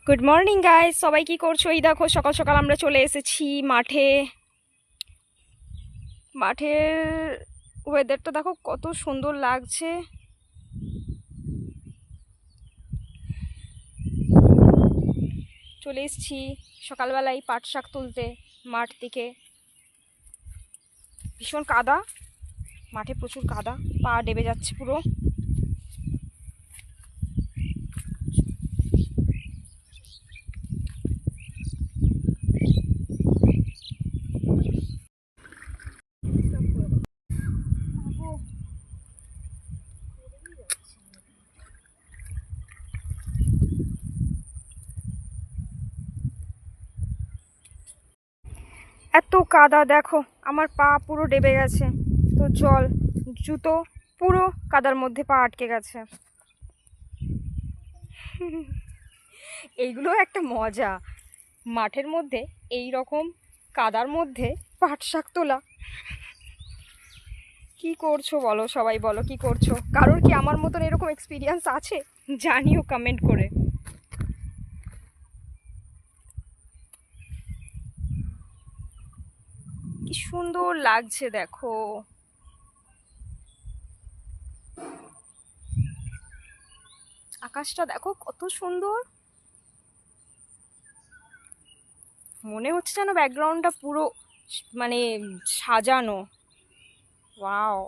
Good morning guys, সবাই কি করছো? এই দেখো সকাল সকাল আমরা চলে এসেছি মাঠে। মাঠের ওয়েদারটা দেখো কত সুন্দর লাগছে। চলে এসেছি সকালবেলায় পাট শাক তুলতে মাঠ থেকে। ভীষণ কাদা, মাঠে প্রচুর কাদা, পা ডেবে যাচ্ছে পুরো। এত কাদা দেখো, আমার পা পুরো ডেবে গেছে। তো জল, জুতো পুরো কাদার মধ্যে পা আটকে গেছে। এইগুলো একটা মজা, মাঠের মধ্যে এই রকম কাদার মধ্যে পাট শাক তোলা। কি করছো বলো, সবাই বলো কি করছো? কারোর কি আমার মতন এরকম এক্সপিরিয়েন্স আছে? জানিও কমেন্ট করে। কি সুন্দর লাগছে দেখো। আকাশটা দেখো কত সুন্দর, মনে হচ্ছে যেন ব্যাকগ্রাউন্ডটা পুরো মানে সাজানো। ওয়াও।